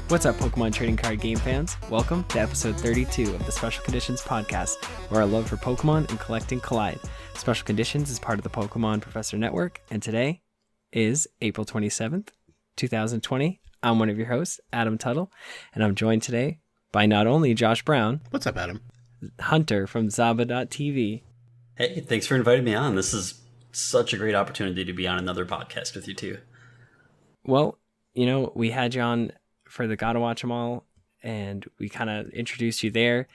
What's up, Pokemon trading card game fans? Welcome to episode 32 of the Special Conditions podcast, where our love for Pokemon and collecting collide. Special Conditions is part of the Pokemon Professor Network, and today is April 27th, 2020. I'm one of your hosts, Adam Tuttle, and I'm joined today by not only Josh Brown. What's up, Adam? Hunter from Zaba.tv. Hey, thanks for inviting me on. This is such a great opportunity to be on another podcast with you too. Well, you know, we had you on for the Gotta Watch 'Em All, and we kind of introduced you there,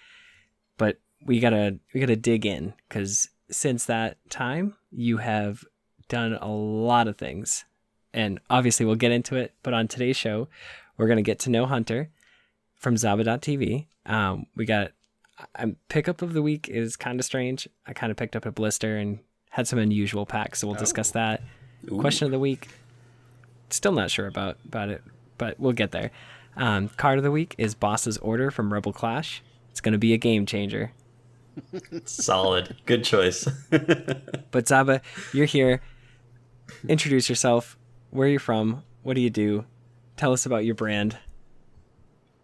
but we gotta dig in, because since that time you have done a lot of things, and obviously we'll get into it. But on today's show, we're gonna get to know Hunter from Zaba.tv. Pickup of the week is kind of strange. I kind of picked up a blister and had some unusual packs, so we'll discuss that. Ooh. Question of the week, still not sure about it, but we'll get there. Card of the week is Boss's Order from Rebel Clash. It's going to be a game changer. Solid. Good choice. But Zaba, you're here. Introduce yourself. Where are you from? What do you do? Tell us about your brand.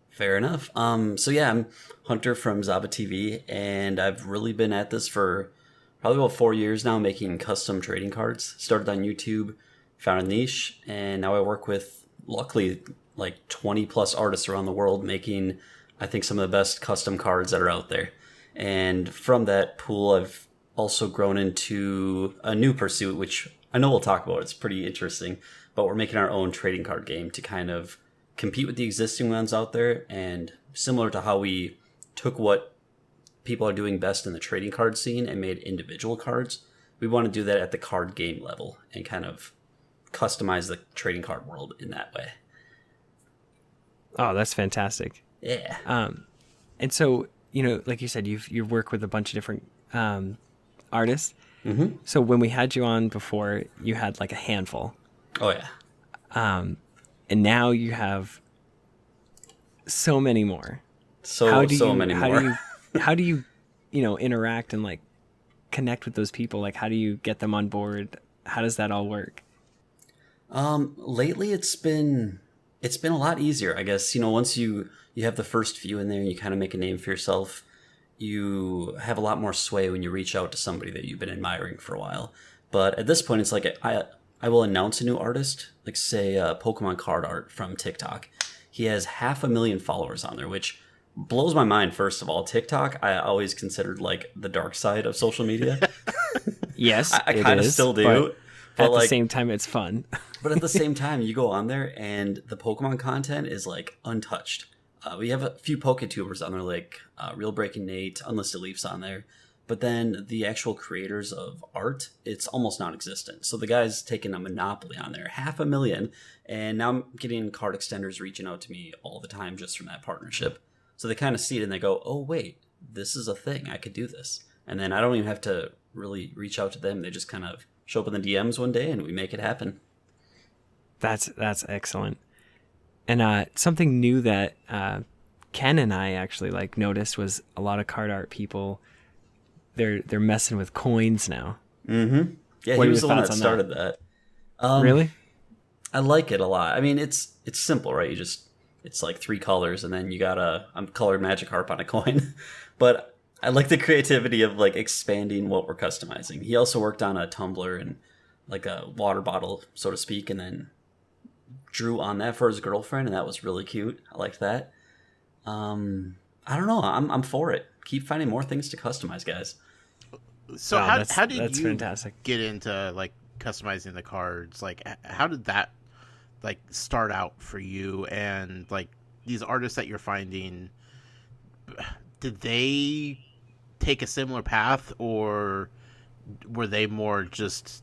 Fair enough. So yeah, I'm Hunter from Zaba TV, and I've really been at this for probably about 4 years now, making custom trading cards. Started on YouTube, found a niche, and now I work with, luckily, like 20 plus artists around the world making, I think, some of the best custom cards that are out there. And from that pool, I've also grown into a new pursuit, which I know we'll talk about. It's pretty interesting, but we're making our own trading card game to kind of compete with the existing ones out there. And similar to how we took what people are doing best in the trading card scene and made individual cards, we want to do that at the card game level and kind of customize the trading card world in that way. Oh, that's fantastic. Yeah. And so, you know, like you said, you work with a bunch of different artists. Mm-hmm. So when we had you on before, you had like a handful. Oh, yeah. And now you have so many more. So many more. How do you, interact and like connect with those people? Like, how do you get them on board? How does that all work? Lately it's been a lot easier, I guess. Once you have the first few in there and you kind of make a name for yourself, you have a lot more sway when you reach out to somebody that you've been admiring for a while. But at this point, it's like I will announce a new artist, like say Pokemon card art from TikTok. He has 500,000 followers on there, which blows my mind. First of all, TikTok, I always considered like the dark side of social media. Yes, I kind of still do. But at the same time, it's fun. But at the same time, you go on there and the Pokemon content is like untouched. We have a few PokeTubers on there, like Real Breaking Nate, Unlisted Leafs on there. But then the actual creators of art, it's almost non-existent. So the guy's taking a monopoly on there, 500,000. And now I'm getting card extenders reaching out to me all the time just from that partnership. So they kind of see it and they go, oh, wait, this is a thing. I could do this. And then I don't even have to really reach out to them. They just kind of show up in the DMs one day and we make it happen. That's excellent. And something new that Ken and I actually like noticed was a lot of card art people. They're messing with coins now. Mm-hmm. Yeah, he was the one that started that. Really? I like it a lot. I mean, it's simple, right? It's like 3 colors, and then you got a colored Magikarp on a coin. But I like the creativity of like expanding what we're customizing. He also worked on a tumbler and like a water bottle, so to speak, and then drew on that for his girlfriend, and that was really cute. I liked that. I don't know. I'm for it. Keep finding more things to customize, guys. So how did you fantastic. Get into like customizing the cards? Like, how did that like start out for you? And like these artists that you're finding, did they take a similar path, or were they more just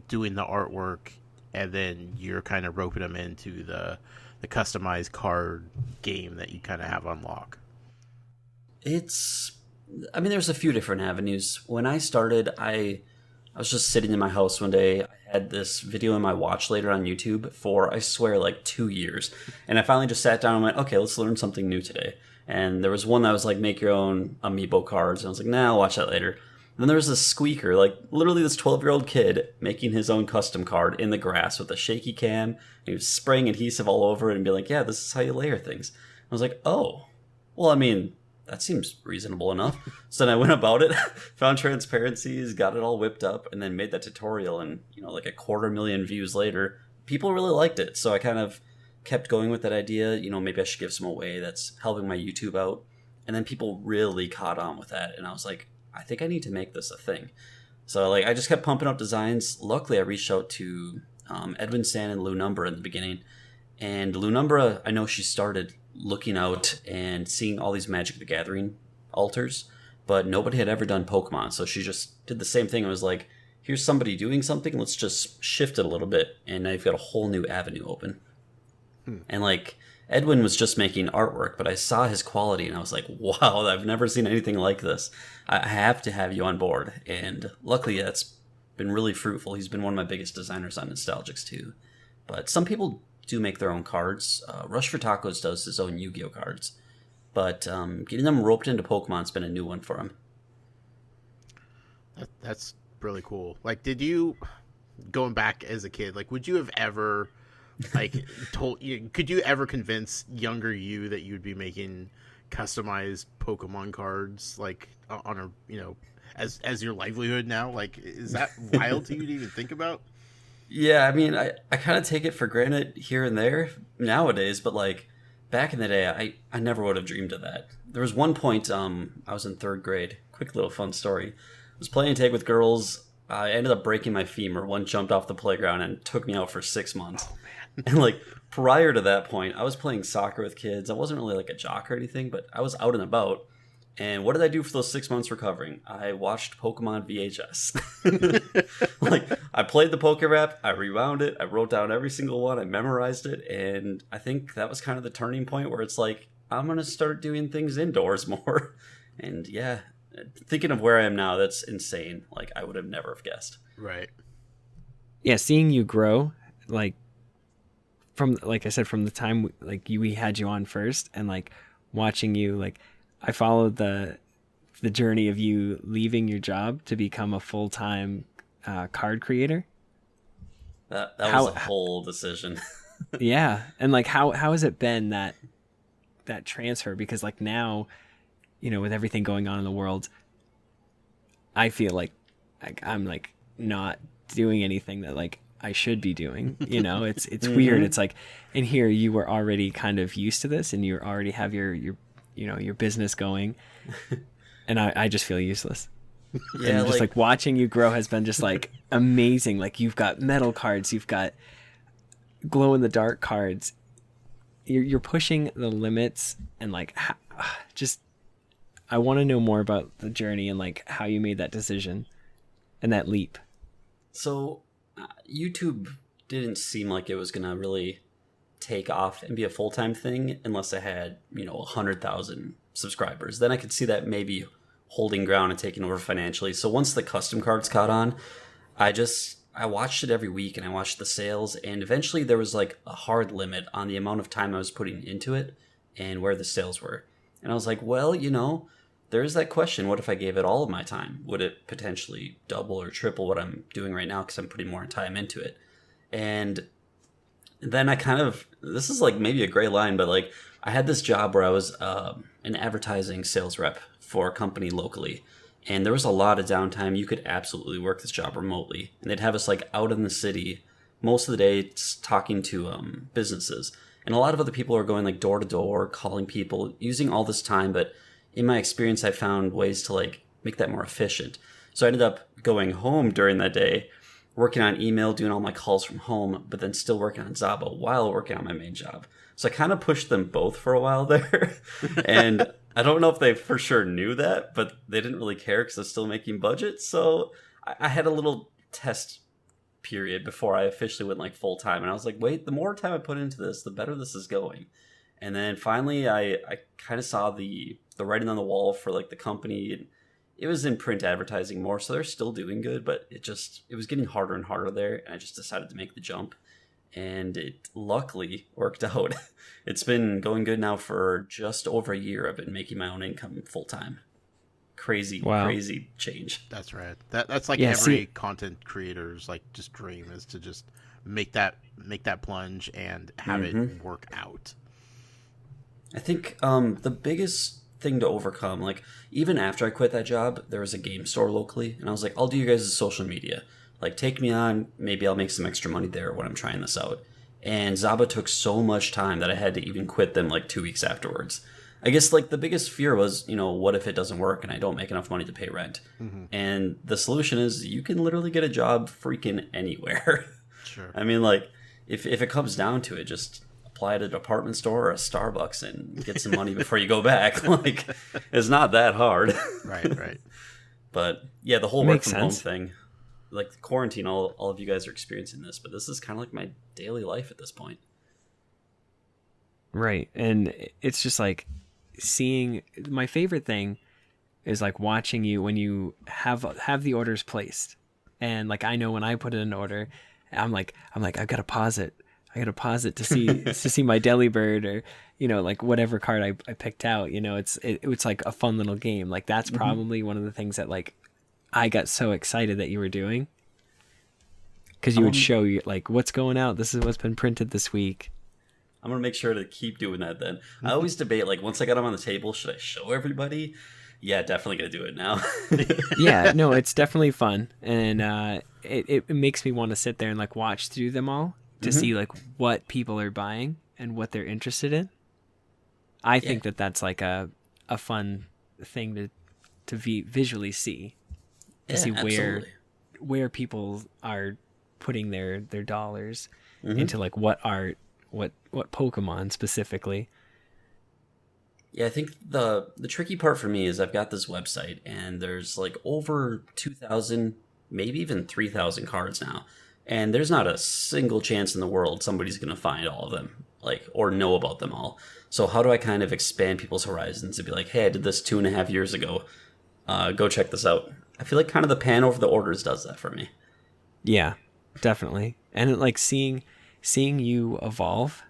doing the artwork and then you're kind of roping them into the customized card game that you kind of have on lock? There's a few different avenues. When I started, I was just sitting in my house one day. I had this video in my watch later on YouTube for, I swear, like 2 years. And I finally just sat down and went, okay, let's learn something new today. And there was one that was like, make your own amiibo cards. And I was like, nah, I'll watch that later. Then there's this squeaker, like literally this 12-year-old kid making his own custom card in the grass with a shaky cam. And he was spraying adhesive all over it and be like, yeah, this is how you layer things. I was like, oh, well, I mean, that seems reasonable enough. So then I went about it, found transparencies, got it all whipped up, and then made that tutorial. And, like 250,000 views later, people really liked it. So I kind of kept going with that idea. Maybe I should give some away. That's helping my YouTube out. And then people really caught on with that. And I was like, I think I need to make this a thing. So I just kept pumping out designs. Luckily, I reached out to Edwin Sand and Lou Numbra in the beginning. And Lou Numbra, I know she started looking out and seeing all these Magic the Gathering altars, but nobody had ever done Pokemon. So she just did the same thing. It was like, here's somebody doing something. Let's just shift it a little bit. And now you've got a whole new avenue open. And Edwin was just making artwork, but I saw his quality and I was like, wow, I've never seen anything like this. I have to have you on board. And luckily, that's been really fruitful. He's been one of my biggest designers on Nostalgix too. But some people do make their own cards. Rush for Tacos does his own Yu-Gi-Oh cards. But getting them roped into Pokemon's been a new one for him. That's really cool. Did you, going back as a kid, would you have ever... could you ever convince younger you that you'd be making customized Pokemon cards on a as your livelihood now? Is that wild to you to even think about? Yeah, I mean, I kind of take it for granted here and there nowadays, but back in the day, I never would have dreamed of that. There was one point I was in 3rd grade. Quick little fun story. I was playing tag with girls. I ended up breaking my femur. One jumped off the playground and took me out for 6 months. Oh, man. And prior to that point, I was playing soccer with kids. I wasn't really a jock or anything, but I was out and about. And what did I do for those 6 months recovering? I watched Pokemon VHS. I played the Pokérap, I rewound it, I wrote down every single one, I memorized it, and I think that was kind of the turning point where it's I'm going to start doing things indoors more. And yeah, thinking of where I am now, that's insane. I would have never have guessed. Right. Yeah, seeing you grow, from I said, from the time we had you on first, and watching you, I followed the journey of you leaving your job to become a full-time card creator. That was a whole decision. Yeah, and how has it been that transfer? Because now, with everything going on in the world, I feel like I'm not doing anything that I should be doing. It's mm-hmm. Weird. It's and here you were already kind of used to this, and you already have your business going, and I just feel useless. Yeah, and just watching you grow has been just amazing. You've got metal cards, you've got glow in the dark cards. You're pushing the limits, and just I want to know more about the journey and how you made that decision and that leap. So YouTube didn't seem like it was gonna really take off and be a full-time thing unless I had 100,000 subscribers. Then I could see that maybe holding ground and taking over financially. So once the custom cards caught on, I watched it every week, and I watched the sales, and eventually there was a hard limit on the amount of time I was putting into it and where the sales were. And I was like, well, there is that question. What if I gave it all of my time? Would it potentially double or triple what I'm doing right now, because I'm putting more time into it? And then I this is maybe a gray line, but I had this job where I was an advertising sales rep for a company locally, and there was a lot of downtime. You could absolutely work this job remotely, and they'd have us out in the city most of the day talking to businesses, and a lot of other people are going door to door, calling people, using all this time. But in my experience, I found ways to make that more efficient. So I ended up going home during that day, working on email, doing all my calls from home, but then still working on Zaba while working on my main job. So I kind of pushed them both for a while there. And I don't know if they for sure knew that, but they didn't really care because I was still making budget. So I had a little test period before I officially went full time. And I was like, wait, the more time I put into this, the better this is going. And then finally I kind of saw the writing on the wall for the company, and it was in print advertising more, so they're still doing good, but it was getting harder and harder there, and I just decided to make the jump, and it luckily worked out. It's been going good now for just over a year. I've been making my own income full time. crazy, Wow. crazy change. That's right. That's like Yeah, every see- content creator's like just dream is to just make that plunge and have it work out. I think the biggest thing to overcome, like even after I quit that job, there was a game store locally, and I was like, I'll do you guys' social media. Like, take me on. Maybe I'll make some extra money there when I'm trying this out. And Zaba took so much time that I had to even quit them like 2 weeks afterwards. I guess like the biggest fear was, what if it doesn't work and I don't make enough money to pay rent? And the solution is you can literally get a job freaking anywhere. Sure. I mean, like, if it comes down to it, just apply at a department store or a Starbucks and get some money before you go back. Like, it's not that hard. Right. But yeah, the whole work Makes from home sense. thing, like quarantine, all of you guys are experiencing this, but this is kind of like my daily life at this point. Right. And it's just like seeing, my favorite thing is like watching you when you have the orders placed. And like, I know when I put in an order, I'm like, I've got to pause it. I got to pause it to see my Delibird or, like whatever card I picked out, it's like a fun little game. Like that's probably one of the things that like I got so excited that you were doing. Cause you would show you like what's going out. This is what's been printed this week. I'm going to make sure to keep doing that then. I always debate, like, once I got them on the table, should I show everybody? Yeah, definitely going to do it now. Yeah, no, it's definitely fun. And it makes me want to sit there and, like, watch through them all to see, like, what people are buying and what they're interested in. I think that's, like, a fun thing to visually see. To see absolutely. where people are putting their dollars into, like, what art, what Pokemon specifically. Yeah, I think the tricky part for me is I've got this website and there's like over 2,000, maybe even 3,000 cards now. And there's not a single chance in the world somebody's going to find all of them, like, or know about them all. So how do I kind of expand people's horizons and be like, hey, I did this 2.5 years ago. Go check this out. I feel like kind of the pan over the orders does that for me. Yeah, definitely. And like seeing you evolve,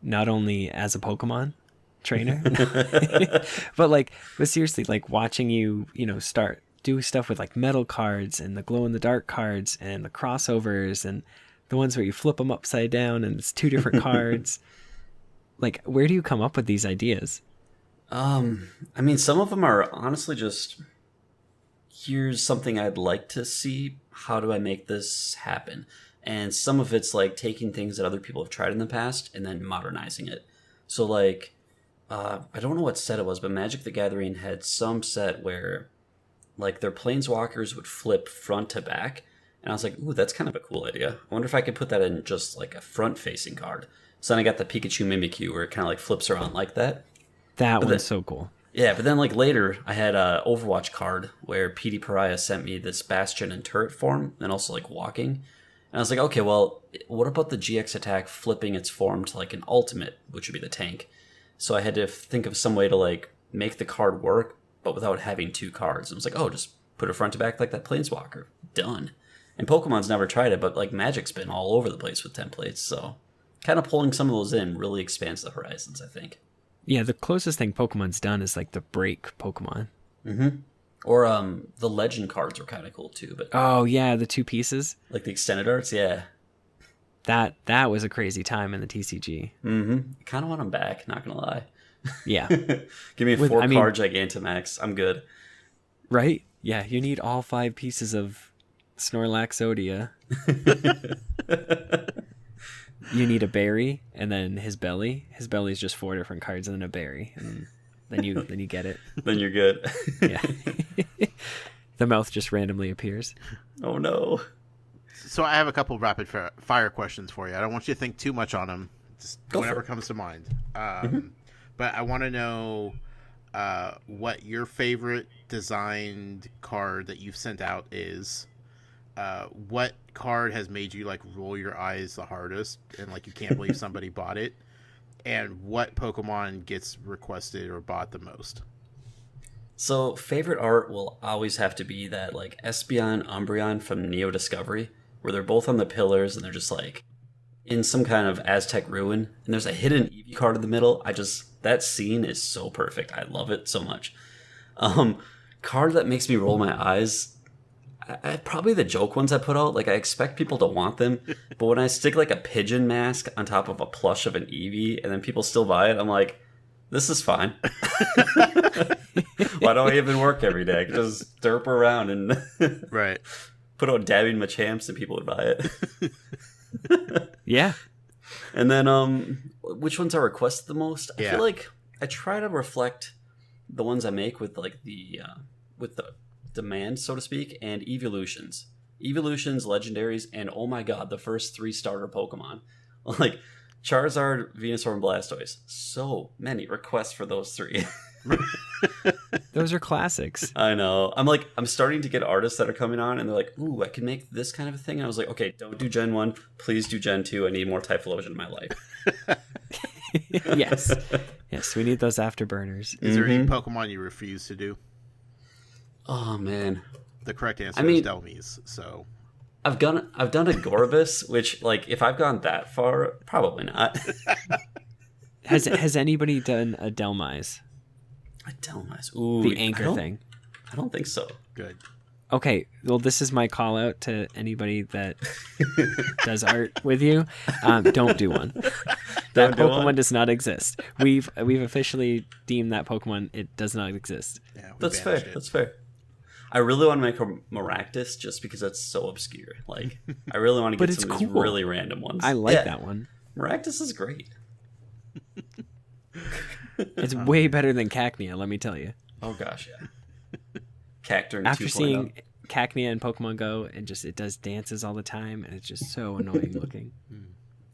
not only as a Pokemon trainer, but seriously, like watching you, start do stuff with like metal cards and the glow in the dark cards and the crossovers and the ones where you flip them upside down and it's two different cards. Like, where do you come up with these ideas? I mean, some of them are honestly just, here's something I'd like to see. How do I make this happen? And some of it's like taking things that other people have tried in the past and then modernizing it. So like, I don't know what set it was, but Magic the Gathering had some set where like their planeswalkers would flip front to back. And I was like, ooh, that's kind of a cool idea. I wonder if I could put that in just like a front facing card. So then I got the Pikachu Mimikyu where it kind of like flips around like that. That one's so cool. Yeah, but then like later I had a Overwatch card where PD Pariah sent me this Bastion and turret form and also like walking. And I was like, okay, well, what about the GX attack flipping its form to like an ultimate, which would be the tank? So I had to think of some way to like make the card work, but without having two cards. And I was like, oh, just put it front to back like that Planeswalker. Done. And Pokemon's never tried it, but like Magic's been all over the place with templates. So kind of pulling some of those in really expands the horizons, I think. Yeah, the closest thing Pokemon's done is like the break Pokemon. Mm-hmm. Or the legend cards were kind of cool too. But oh yeah, the two pieces. Like the extended arts, yeah. That was a crazy time in the TCG. Mm-hmm. I kind of want them back, not going to lie. Yeah. Give me a 4-card Gigantamax. I'm good. Right? Yeah, you need all 5 pieces of Snorlax Zodia. You need a berry and then his belly. His belly is just 4 different cards and then a berry. And then you get it. Then you're good. Yeah. The mouth just randomly appears. Oh no. So I have a couple rapid fire questions for you. I don't want you to think too much on them. Just whatever comes to mind. But I want to know what your favorite designed card that you've sent out is. What card has made you like roll your eyes the hardest and like you can't believe somebody bought it? And what Pokemon gets requested or bought the most? So favorite art will always have to be that like Espeon Umbreon from Neo Discovery, where they're both on the pillars and they're just like in some kind of Aztec ruin, and there's a hidden Eevee card in the middle. That scene is so perfect. I love it so much. card that makes me roll my eyes, probably the joke ones I put out. Like, I expect people to want them, but when I stick like a pigeon mask on top of a plush of an Eevee and then people still buy it, I'm like, this is fine. Why do I even work every day? I can just derp around and Right. put out dabbing Machamps and people would buy it. Yeah. And then which ones are requested the most? I Yeah. feel like I try to reflect the ones I make with like the demand, so to speak, and evolutions, legendaries, and oh my god, the first 3 starter Pokemon. Like Charizard, Venusaur, and Blastoise. So many requests for those 3. Those are classics. I know. I'm starting to get artists that are coming on and they're like, ooh, I can make this kind of a thing. And I was like, okay, don't do Gen 1. Please do Gen 2. I need more Typhlosion in my life. Yes. Yes, we need those afterburners. Is there any Pokemon you refuse to do? Oh, man. The correct answer is Delmies, so... I've done a Gorbis, which, like, if I've gone that far, probably not. Has anybody done a Delmise? A Delmise. Ooh. The anchor thing. I don't think so. Good. Okay, well, this is my call out to anybody that does art with you. Don't do one. That Pokemon does not exist. We've officially deemed that Pokemon, it does not exist. Yeah, That's fair. That's fair. I really want to make a Maractus just because it's so obscure. Like, I really want to get some of these really random ones. I like that one. Maractus is great. It's way better than Cacnea, let me tell you. Oh gosh, yeah. Cacturne After 2.0. seeing Cacnea in Pokemon Go, and just it does dances all the time, and it's just so annoying looking.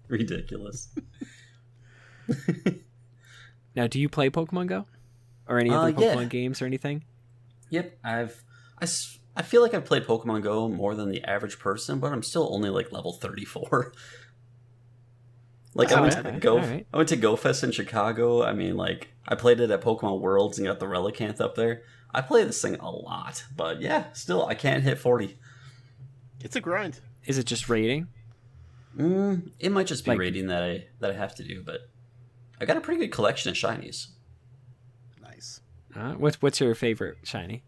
Ridiculous. Now, do you play Pokemon Go? Or any other Pokemon games or anything? Yep, I feel like I've played Pokemon Go more than the average person, but I'm still only like level 34. Like I went to GoFest in Chicago. I mean, like I played it at Pokemon Worlds and got the Relicanth up there. I play this thing a lot, but yeah, still I can't hit 40. It's a grind. Is it just rating? It might just be rating that I have to do, but I got a pretty good collection of shinies. Nice. What's your favorite shiny?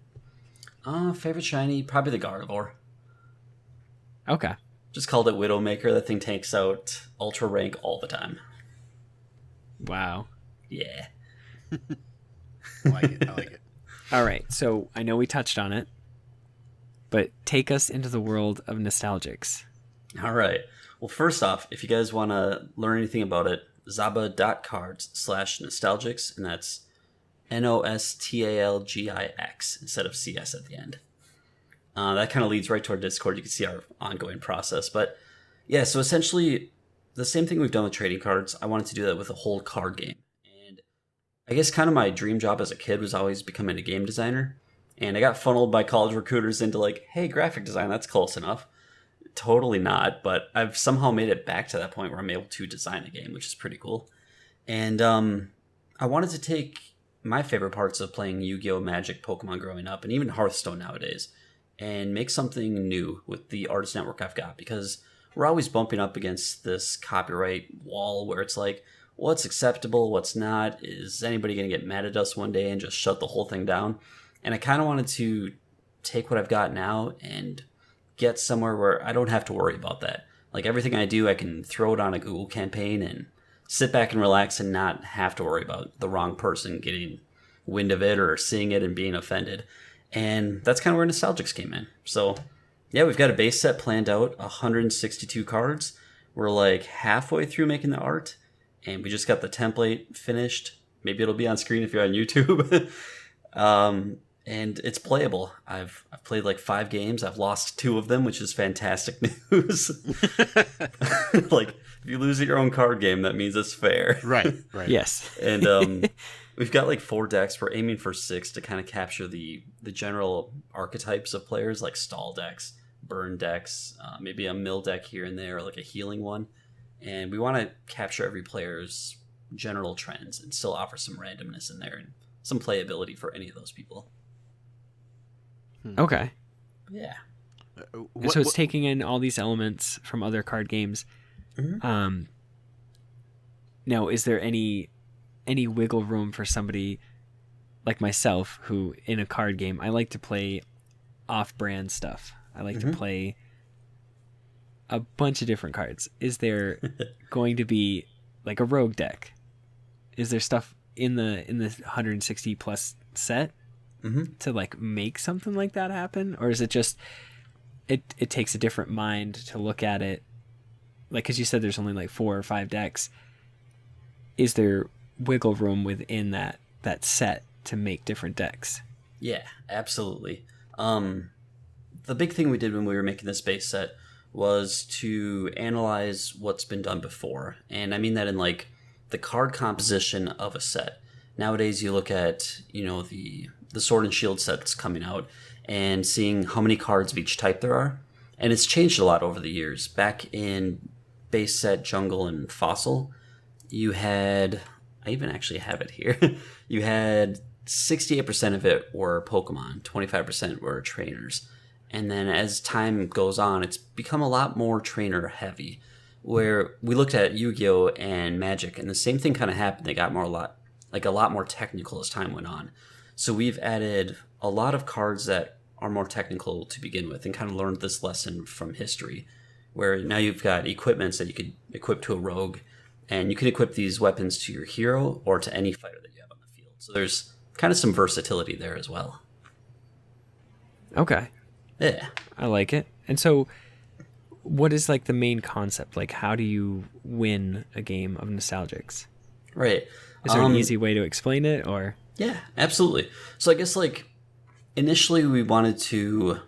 Favorite shiny, probably the Gardevoir. Okay. Just called it Widowmaker. That thing takes out Ultra Rank all the time. Wow. Yeah. I like it. All right, so I know we touched on it, but take us into the world of Nostalgix. All right. Well, first off, if you guys want to learn anything about it, zaba.cards/Nostalgix, and that's Nostalgix instead of CS at the end. That kind of leads right to our Discord. You can see our ongoing process. But yeah, so essentially the same thing we've done with trading cards. I wanted to do that with a whole card game. And I guess kind of my dream job as a kid was always becoming a game designer. And I got funneled by college recruiters into like, hey, graphic design, that's close enough. Totally not, but I've somehow made it back to that point where I'm able to design a game, which is pretty cool. And I wanted to take my favorite parts of playing Yu-Gi-Oh! Magic, Pokemon growing up, and even Hearthstone nowadays, and make something new with the artist network I've got, because we're always bumping up against this copyright wall where it's like, what's acceptable, what's not? Is anybody going to get mad at us one day and just shut the whole thing down? And I kind of wanted to take what I've got now and get somewhere where I don't have to worry about that. Like everything I do, I can throw it on a Google campaign and sit back and relax and not have to worry about the wrong person getting wind of it or seeing it and being offended. And that's kind of where Nostalgix came in. So yeah, we've got a base set planned out, 162 cards. We're like halfway through making the art, and we just got the template finished. Maybe it'll be on screen if you're on YouTube. And it's playable. I've played like 5 games. I've lost 2 of them, which is fantastic news. Like, if you lose at your own card game, that means it's fair. Right. Yes. And we've got like 4 decks. We're aiming for 6 to kind of capture the general archetypes of players, like stall decks, burn decks, maybe a mill deck here and there, or like a healing one. And we want to capture every player's general trends and still offer some randomness in there and some playability for any of those people. Okay. Yeah. So it's taking in all these elements from other card games. Mm-hmm. Now, is there any wiggle room for somebody like myself, who in a card game, I like to play off-brand stuff. I like to play a bunch of different cards. Is there going to be like a rogue deck? Is there stuff in the 160 plus set to like make something like that happen, or is it just it takes a different mind to look at it? Like, because you said there's only like 4 or 5 decks. Is there wiggle room within that set to make different decks? Yeah, absolutely. The big thing we did when we were making this base set was to analyze what's been done before. And I mean that in like the card composition of a set. Nowadays you look at, the Sword and Shield set that's coming out and seeing how many cards of each type there are. And it's changed a lot over the years. Back in base set, Jungle, and Fossil, you had, I even actually have it here, you had 68% of it were Pokemon, 25% were trainers. And then as time goes on, it's become a lot more trainer heavy, where we looked at Yu-Gi-Oh! And Magic, and the same thing kind of happened. They got a lot more technical as time went on. So we've added a lot of cards that are more technical to begin with, and kind of learned this lesson from history, where now you've got equipments that you could equip to a rogue, and you can equip these weapons to your hero or to any fighter that you have on the field. So there's kind of some versatility there as well. Okay. Yeah. I like it. And so what is like the main concept? Like, how do you win a game of Nostalgix? Right. Is there an easy way to explain it, or? Yeah, absolutely. So I guess like initially we wanted to,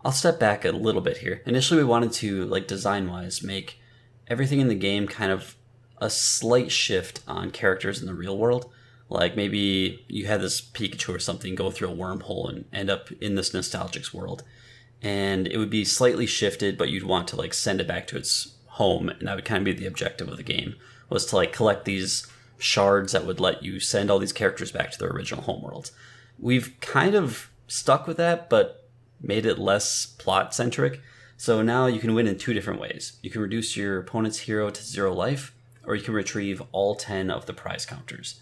I'll step back a little bit here. Initially we wanted to, like, design-wise, make everything in the game kind of a slight shift on characters in the real world. Like maybe you had this Pikachu or something go through a wormhole and end up in this Nostalgix world. And it would be slightly shifted, but you'd want to like send it back to its home. And that would kind of be the objective of the game, was to like collect these shards that would let you send all these characters back to their original homeworlds. We've kind of stuck with that, but made it less plot centric. So now you can win in 2 different ways. You can reduce your opponent's hero to 0 life, or you can retrieve all 10 of the prize counters.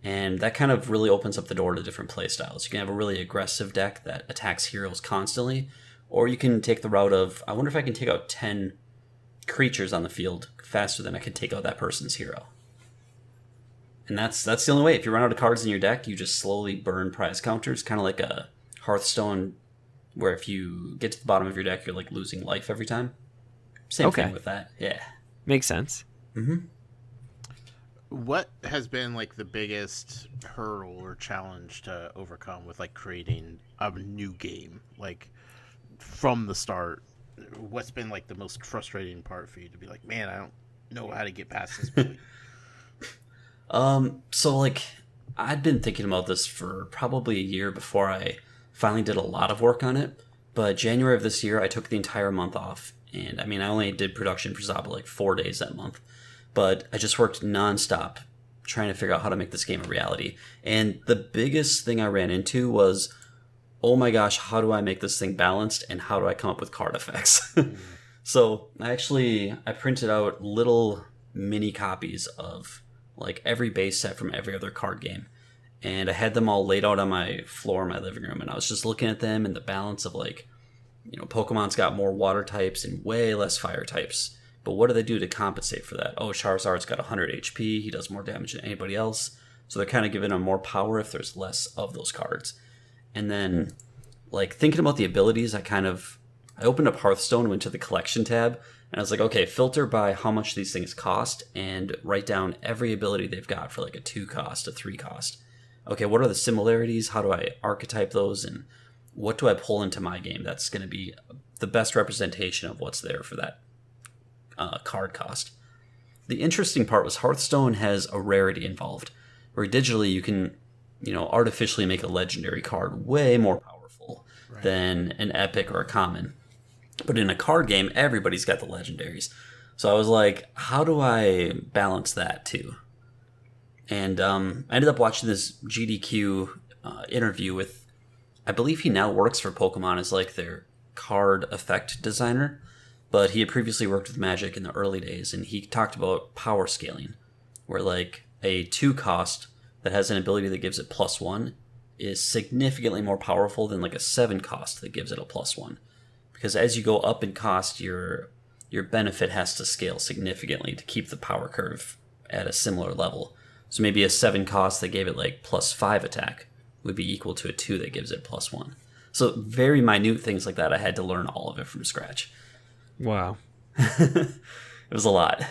And that kind of really opens up the door to different playstyles. You can have a really aggressive deck that attacks heroes constantly, or you can take the route of, I wonder if I can take out 10 creatures on the field faster than I can take out that person's hero. And that's the only way. If you run out of cards in your deck, you just slowly burn prize counters, kind of like a Hearthstone, where if you get to the bottom of your deck, you're like losing life every time. Same thing with that. Yeah. Makes sense. Mm-hmm. What has been like the biggest hurdle or challenge to overcome with like creating a new game, like from the start? What's been like the most frustrating part for you to be like, man, I don't know how to get past this point? So like I'd been thinking about this for probably a year before I finally did a lot of work on it. But January of this year, I took the entire month off. And I mean, I only did production for Zaba like 4 days that month. But I just worked nonstop trying to figure out how to make this game a reality. And the biggest thing I ran into was, oh my gosh, how do I make this thing balanced, and how do I come up with card effects? So I printed out little mini copies of like every base set from every other card game. And I had them all laid out on my floor in my living room. And I was just looking at them and the balance of like, Pokemon's got more water types and way less fire types. But what do they do to compensate for that? Oh, Charizard's got 100 HP. He does more damage than anybody else. So they're kind of giving him more power if there's less of those cards. And then, like, thinking about the abilities, I opened up Hearthstone, went to the collection tab, and I was like, okay, filter by how much these things cost, and write down every ability they've got for like a 2 cost, a 3 cost. Okay, what are the similarities? How do I archetype those? And what do I pull into my game that's going to be the best representation of what's there for that card cost? The interesting part was Hearthstone has a rarity involved, where digitally you can, artificially make a legendary card way more powerful than an epic or a common. But in a card game, everybody's got the legendaries. So I was like, how do I balance that too? And I ended up watching this GDQ interview with, I believe he now works for Pokemon as like their card effect designer. But he had previously worked with Magic in the early days, and he talked about power scaling, where like a 2 cost that has an ability that gives it +1 is significantly more powerful than like a 7 cost that gives it a +1. Because as you go up in cost, your benefit has to scale significantly to keep the power curve at a similar level. So maybe a 7 cost that gave it like +5 attack would be equal to a 2 that gives it +1. So very minute things like that, I had to learn all of it from scratch. Wow. It was a lot.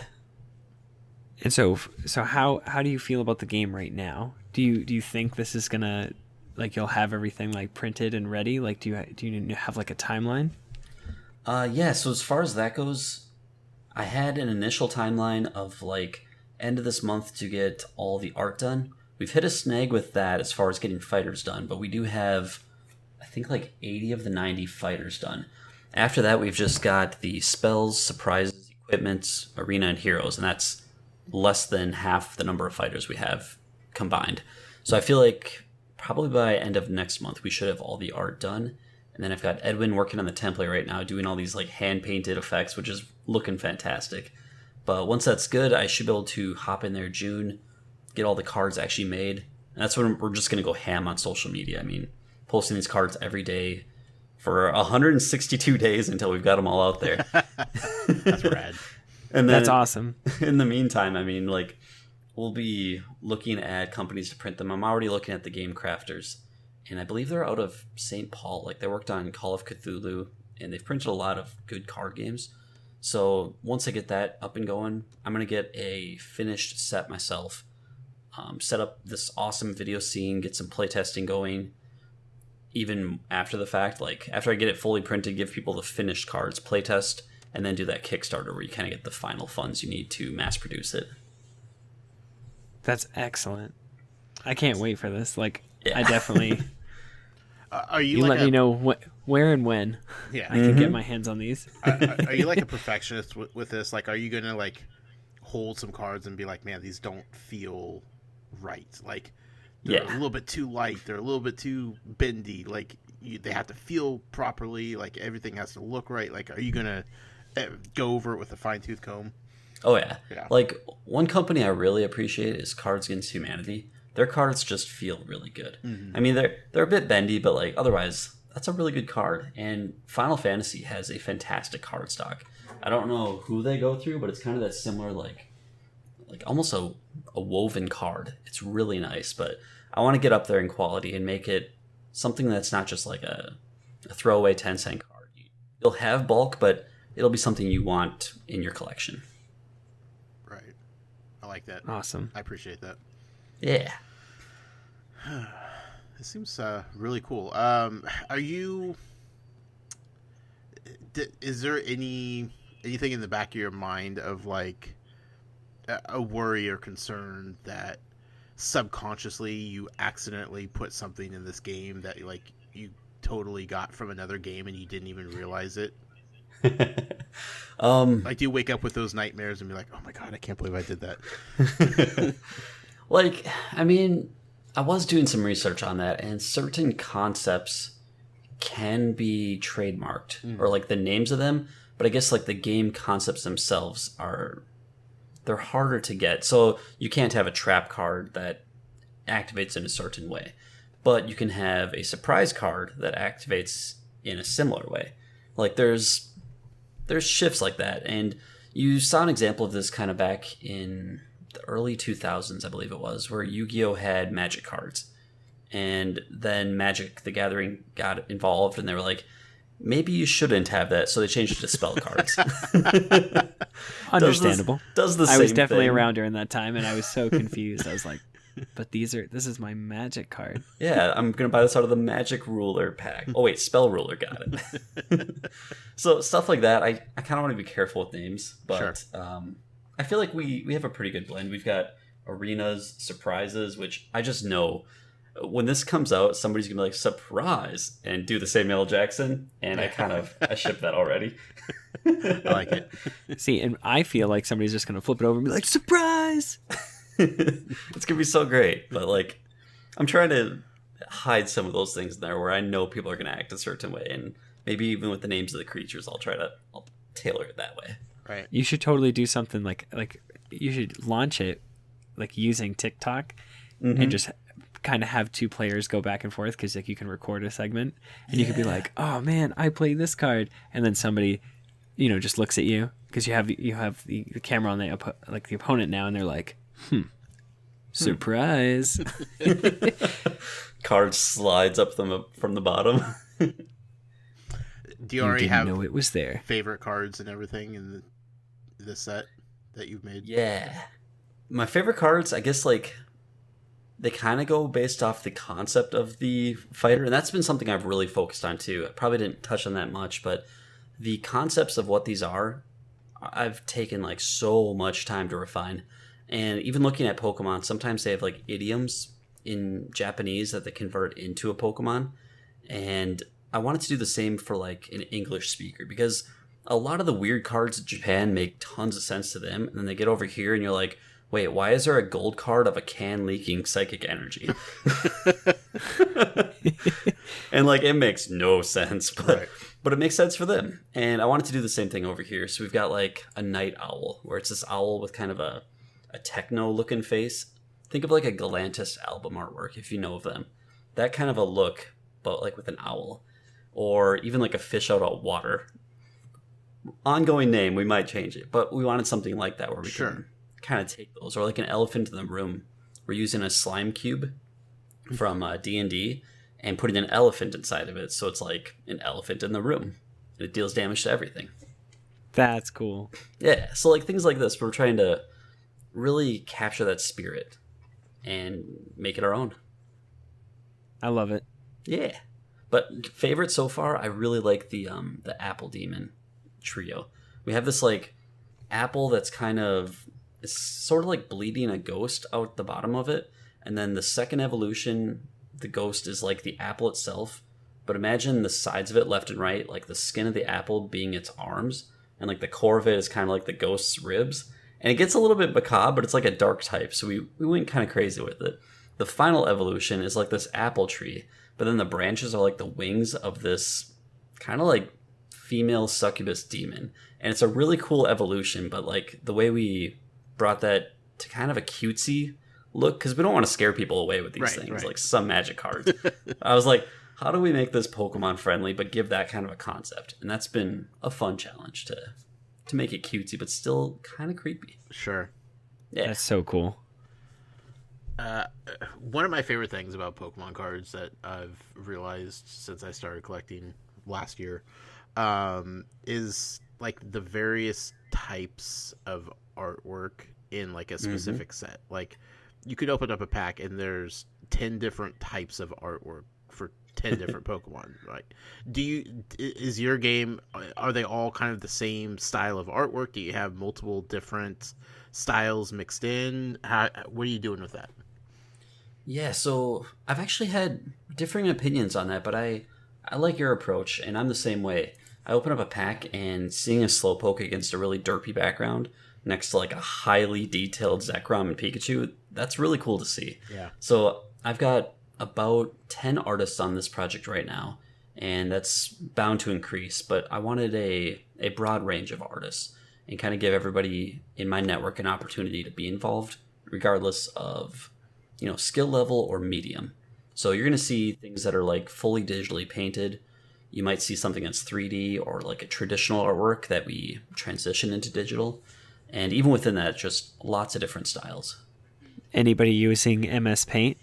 And so how do you feel about the game right now? Do you think this is gonna, like, you'll have everything like printed and ready? Like, do you have like a timeline? Yeah, so as far as that goes, I had an initial timeline of like end of this month to get all the art done. We've hit a snag with that as far as getting fighters done, but we do have, I think, like 80 of the 90 fighters done. After that, we've just got the spells, surprises, equipment, arena, and heroes, and that's less than half the number of fighters we have combined. So I feel like probably by end of next month, we should have all the art done. And then I've got Edwin working on the template right now, doing all these like hand-painted effects, which is looking fantastic. But once that's good, I should be able to hop in there June, get all the cards actually made. And that's when we're just going to go ham on social media. I mean, posting these cards every day for 162 days until we've got them all out there. That's rad. And then, that's awesome. In the meantime, I mean, like, we'll be looking at companies to print them. I'm already looking at the Game Crafters. And I believe they're out of St. Paul. Like, they worked on Call of Cthulhu, and they've printed a lot of good card games. So once I get that up and going, I'm going to get a finished set myself, set up this awesome video scene, get some playtesting going, even after the fact. Like, after I get it fully printed, give people the finished cards, playtest, and then do that Kickstarter where you kind of get the final funds you need to mass produce it. That's excellent. I can't wait for this. Like, yeah. I definitely... Are you you like let me know where and when Yeah. I can get my hands on these. Are you like a perfectionist with this? Like, are you gonna like hold some cards and be like, man, these don't feel right? Like, they're a little bit too light. They're a little bit too bendy. Like, they have to feel properly. Like, everything has to look right. Like, are you gonna go over it with a fine-tooth comb? Oh yeah. Like, one company I really appreciate is Cards Against Humanity. Their cards just feel really good. Mm-hmm. I mean, they're a bit bendy, but like otherwise, that's a really good card. And Final Fantasy has a fantastic card stock. I don't know who they go through, but it's kind of that similar, like almost a woven card. It's really nice, but I want to get up there in quality and make it something that's not just like a throwaway 10-cent card. You'll have bulk, but it'll be something you want in your collection. Right. I like that. Awesome. I appreciate that. Yeah. It seems really cool. Are you... Is there anything in the back of your mind of like a worry or concern that subconsciously you accidentally put something in this game that like you totally got from another game and you didn't even realize it? Like, do you wake up with those nightmares and be like, oh my god, I can't believe I did that? Like, I mean, I was doing some research on that, and certain concepts can be trademarked, or like the names of them, but I guess like the game concepts themselves they're harder to get. So you can't have a trap card that activates in a certain way, but you can have a surprise card that activates in a similar way. Like, there's shifts like that, and you saw an example of this kind of back in the early 2000s, I believe it was, where Yu-Gi-Oh had magic cards, and then Magic the Gathering got involved, and they were like, maybe you shouldn't have that, so they changed it to spell cards. Understandable. Does the I same was definitely thing. around during that time, and I was so confused. I was like, but this is my magic card. Yeah, I'm gonna buy this out of the Magic Ruler pack. Oh wait, Spell Ruler, got it. So stuff like that, I kind of want to be careful with names, but Sure. I feel like we have a pretty good blend. We've got arenas, surprises, which I just know when this comes out, somebody's gonna be like, surprise, and do the Samuel Jackson, and I ship that already. I like it. See, and I feel like somebody's just going to flip it over and be like, surprise! It's gonna be so great, but like, I'm trying to hide some of those things in there where I know people are gonna act a certain way, and maybe even with the names of the creatures, I'll tailor it that way. Right. You should totally do something like you should launch it like using TikTok and just kind of have two players go back and forth, because like you can record a segment and you could be like, oh man, I play this card, and then somebody just looks at you because you have the camera on the opponent now, and they're like, surprise. Card slides up from the bottom. Do you already have know it was there? Favorite cards and everything in the set that you've made? Yeah. My favorite cards, I guess, like, they kind of go based off the concept of the fighter, and that's been something I've really focused on too. I probably didn't touch on that much, but the concepts of what these are, I've taken like so much time to refine. And even looking at Pokemon, sometimes they have like idioms in Japanese that they convert into a Pokemon, and I wanted to do the same for like an English speaker, because a lot of the weird cards in Japan make tons of sense to them, and then they get over here and you're like, wait, why is there a gold card of a can leaking psychic energy? And like, it makes no sense, but it makes sense for them. And I wanted to do the same thing over here. So we've got like a night owl, where it's this owl with kind of a techno looking face. Think of like a Galantis album artwork, if you know of them. That kind of a look, but like with an owl. Or even like a fish out of water. Ongoing name, we might change it, but we wanted something like that where we can kind of take those. Or like an elephant in the room. We're using a slime cube from D&D and putting an elephant inside of it, so it's like an elephant in the room. It deals damage to everything. That's cool. Yeah, so like things like this, we're trying to really capture that spirit and make it our own. I love it. Yeah. But favorite so far, I really like the Apple Demon trio. We have this like apple that's kind of, it's sort of like bleeding a ghost out the bottom of it, and then the second evolution, the ghost is like the apple itself, but imagine the sides of it left and right, like the skin of the apple being its arms, and like the core of it is kind of like the ghost's ribs. And it gets a little bit macabre, but it's like a dark type, so we went kind of crazy with it. The final evolution is like this apple tree, but then the branches are like the wings of this kind of like female succubus demon. And it's a really cool evolution, but like the way we brought that to kind of a cutesy look, because we don't want to scare people away with these things, like some magic cards. I was like, how do we make this Pokemon friendly, but give that kind of a concept? And that's been a fun challenge to make it cutesy, but still kind of creepy. Sure. Yeah. That's so cool. One of my favorite things about Pokemon cards that I've realized since I started collecting last year is like the various types of artwork in like a specific set. Like you could open up a pack and there's 10 different types of artwork for 10 different Pokemon. Right? Is your game, are they all kind of the same style of artwork? Do you have multiple different styles mixed in? What are you doing with that? Yeah, so I've actually had differing opinions on that, but I like your approach, and I'm the same way. I open up a pack and seeing a Slowpoke against a really derpy background next to like a highly detailed Zekrom and Pikachu, that's really cool to see. Yeah. So I've got about 10 artists on this project right now, and that's bound to increase, but I wanted a broad range of artists and kind of give everybody in my network an opportunity to be involved, regardless of, skill level or medium. So you're going to see things that are like fully digitally painted. You might see something that's 3D or like a traditional artwork that we transition into digital. And even within that, just lots of different styles. Anybody using MS Paint?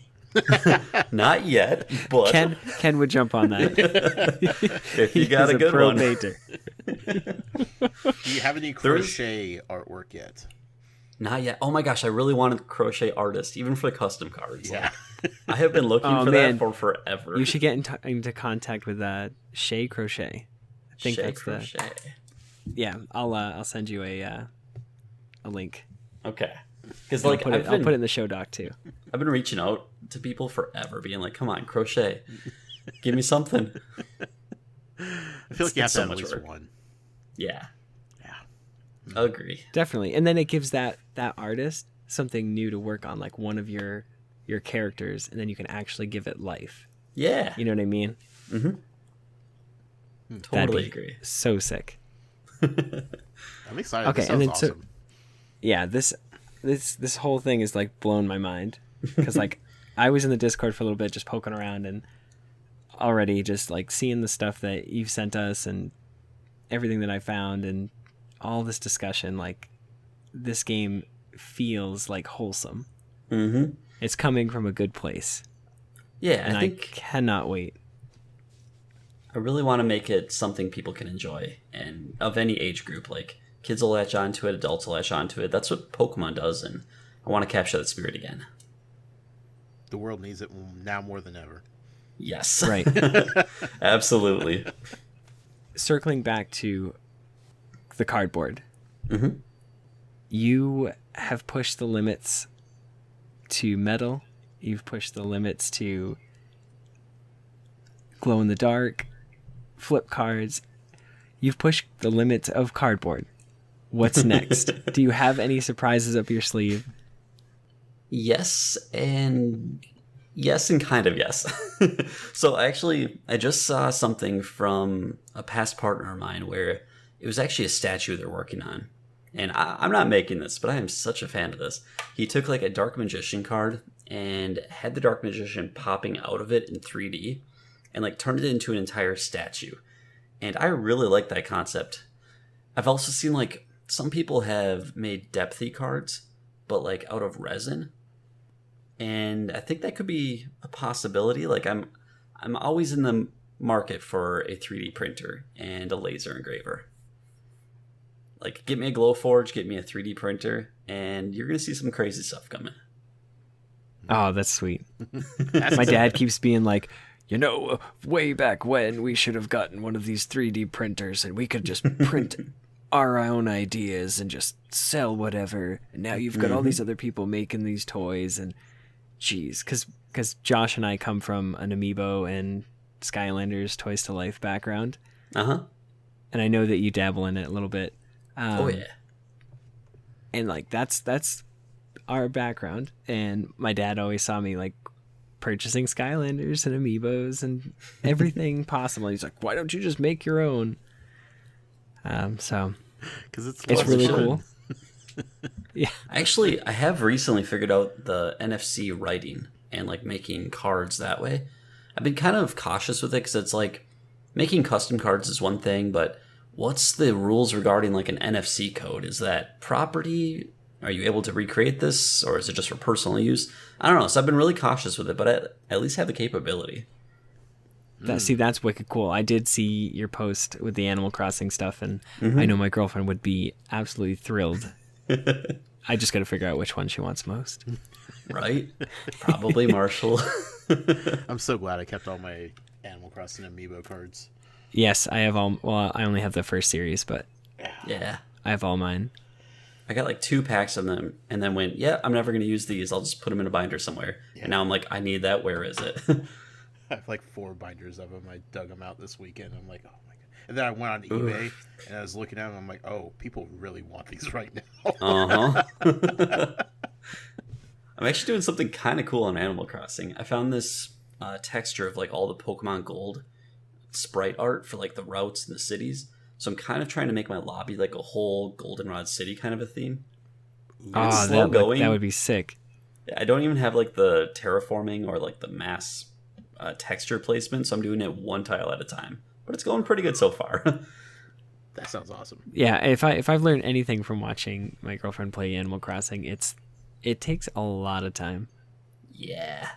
Not yet, but Ken would jump on that. If you got a good pro one. painter. Do you have any crochet artwork yet? Not yet. Oh my gosh, I really wanted crochet artist, even for the custom cards. Yeah. I have been looking for that for forever. You should get into contact with Shay Crochet. I think Shay that's Crochet. Yeah, I'll send you a link. Okay. Because I'll put it in the show doc too. I've been reaching out to people forever, being like, "Come on, crochet, give me something." I feel like you have to have at least one. Yeah. Agree. Definitely, and then it gives that artist something new to work on, like one of your characters, and then you can actually give it life. Yeah. You know what I mean? Mm-hmm. Totally agree. So sick. I'm excited. Okay, this and then awesome. yeah, this whole thing is like blown my mind because like I was in the Discord for a little bit, just poking around, and already just like seeing the stuff that you've sent us and everything that I found and all this discussion, like this game feels like wholesome. Mm-hmm. It's coming from a good place. Yeah, And I think I cannot wait. I really want to make it something people can enjoy, and of any age group. Like, kids will latch onto it, adults will latch onto it. That's what Pokemon does, and I want to capture that spirit again. The world needs it now more than ever. Yes. Right. Absolutely. Circling back to the cardboard. Mm-hmm. You have pushed the limits to metal. You've pushed the limits to glow in the dark, flip cards. You've pushed the limits of cardboard. What's next? Do you have any surprises up your sleeve? Yes and kind of yes. So I just saw something from a past partner of mine where it was actually a statue they're working on. And I'm not making this, but I am such a fan of this. He took like a Dark Magician card and had the Dark Magician popping out of it in 3D and like turned it into an entire statue. And I really like that concept. I've also seen like some people have made depthy cards, but like out of resin. And I think that could be a possibility. Like I'm always in the market for a 3D printer and a laser engraver. Like, get me a Glowforge, get me a 3D printer, and you're going to see some crazy stuff coming. Oh, that's sweet. My dad keeps being like, way back when we should have gotten one of these 3D printers and we could just print our own ideas and just sell whatever. And now you've got all these other people making these toys and geez, because Josh and I come from an Amiibo and Skylanders Toys to Life background. Uh-huh. And I know that you dabble in it a little bit. Oh, yeah. And like that's our background. And my dad always saw me like purchasing Skylanders and Amiibos and everything possible. He's like, why don't you just make your own? So because it's really cool. Yeah. Actually, I have recently figured out the NFC writing and like making cards that way. I've been kind of cautious with it because it's like making custom cards is one thing, but what's the rules regarding like an NFC code? Is that property? Are you able to recreate this, or is it just for personal use? I don't know. So I've been really cautious with it, but I at least have the capability. See, that's wicked cool. I did see your post with the Animal Crossing stuff, and I know my girlfriend would be absolutely thrilled. I just got to figure out which one she wants most. Right? Probably Marshall. I'm so glad I kept all my Animal Crossing Amiibo cards. Yes, I have all. Well, I only have the first series, but Yeah. I have all mine. I got like 2 packs of them and then went, yeah, I'm never going to use these. I'll just put them in a binder somewhere. Yeah. And now I'm like, I need that. Where is it? I have like 4 binders of them. I dug them out this weekend. I'm like, oh my god. And then I went on eBay and I was looking at them. I'm like, oh, people really want these right now. Uh-huh. I'm actually doing something kind of cool on Animal Crossing. I found this texture of like all the Pokemon Gold sprite art for like the routes and the cities. So I'm kind of trying to make my lobby like a whole Goldenrod City kind of a theme. Oh, that would be sick. I don't even have like the terraforming or like the mass texture placement, so I'm doing it one tile at a time. But it's going pretty good so far. That sounds awesome. Yeah, if I've learned anything from watching my girlfriend play Animal Crossing, it takes a lot of time. Yeah.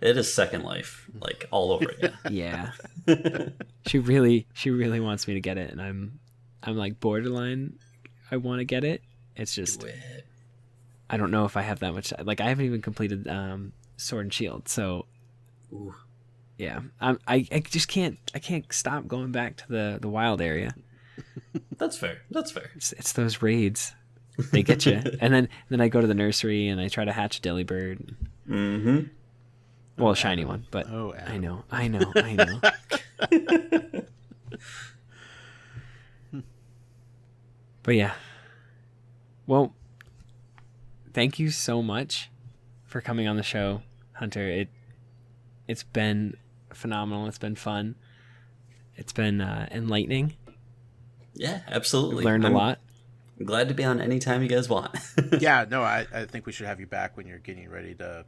It is Second Life, like all over again. Yeah. She really wants me to get it, and I'm like borderline I want to get it. It's just I don't know if I have that much. Like I haven't even completed Sword and Shield, so Ooh. Yeah. I just can't stop going back to the wild area. That's fair. It's those raids. They get you. And then I go to the nursery and I try to hatch a Delibird. Mm-hmm. Well, a shiny one, but I know. But yeah. Well, thank you so much for coming on the show, Hunter. It's been phenomenal. It's been fun. It's been enlightening. Yeah, absolutely. We've learned a lot. I'm glad to be on anytime you guys want. Yeah, no, I think we should have you back when you're getting ready to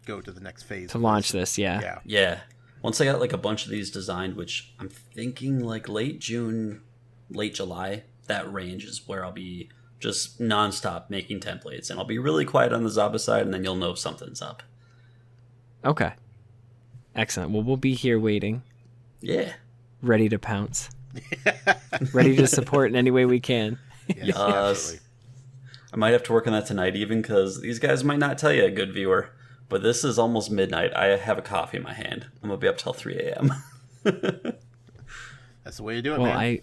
go to the next phase to launch this. Yeah. Yeah. Yeah. Once I got like a bunch of these designed, which I'm thinking like late June, late July, that range is where I'll be just nonstop making templates, and I'll be really quiet on the Zaba side, and then you'll know something's up. Okay. Excellent. Well, we'll be here waiting, Yeah. ready to pounce, ready to support in any way we can. Yes, absolutely. I might have to work on that tonight even, because these guys might not tell you, a good viewer. But this is almost midnight. I have a coffee in my hand. I'm going to be up till 3 a.m. That's the way to do it, Well, man.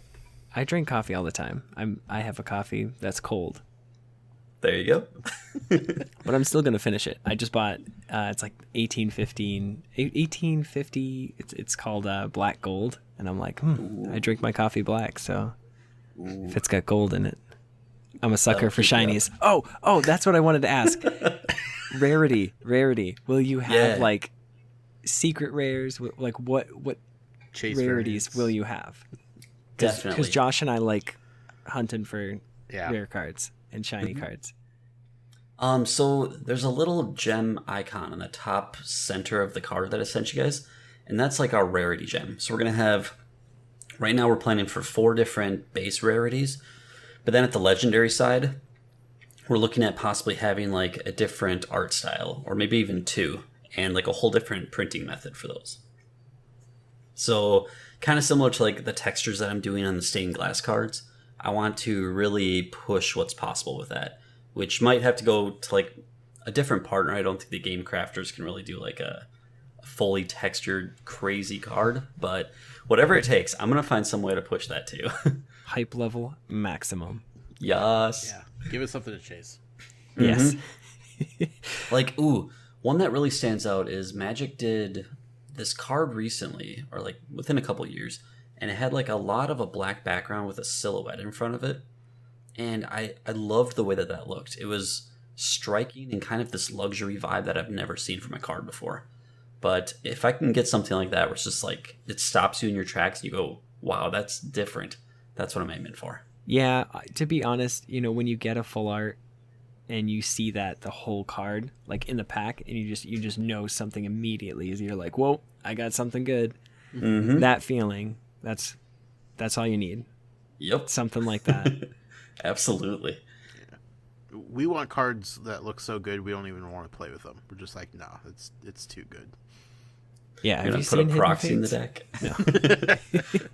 I drink coffee all the time. I have a coffee that's cold, There you go. but I'm still gonna finish it. I just bought it's like 1850. It's called Black Gold, and I'm like, I drink my coffee black, so if it's got gold in it, I'm a sucker for shinies. Oh, that's what I wanted to ask. Rarity. Will you have like secret rares? Like what Chase rarities variants. will you have? Definitely. Because Josh and I like hunting for Yeah. rare cards and shiny cards. So there's a little gem icon in the top center of the card that I sent you guys, and that's like our rarity gem. So we're going to have, right now we're planning for 4 different base rarities, but then at the legendary side, we're looking at possibly having like a different art style, or maybe even 2, and like a whole different printing method for those. So kind of similar to like the textures that I'm doing on the stained glass cards, I want to really push what's possible with that, which might have to go to like a different partner. I don't think the game crafters can really do like a fully textured crazy card, but whatever it takes, I'm going to find some way to push that too. Hype level maximum. Yes. Yeah. Give us something to chase. Yes. Like, one that really stands out is Magic did this card recently, or like within a couple years, and it had like a lot of a black background with a silhouette in front of it. And I loved the way that looked. It was striking and kind of this luxury vibe that I've never seen from a card before. But if I can get something like that where it's just like it stops you in your tracks and you go, wow, that's different, that's what I'm aiming for. Yeah, to be honest, when you get a full art and you see that the whole card like in the pack, and you just know something immediately, is you're like, whoa, I got something good. Mm-hmm. That feeling, that's all you need. Yep. Something like that. Absolutely. We want cards that look so good we don't even want to play with them. We're just like, nah, it's too good. Yeah, You're have gonna you put seen a proxy in the Hidden Fates? deck?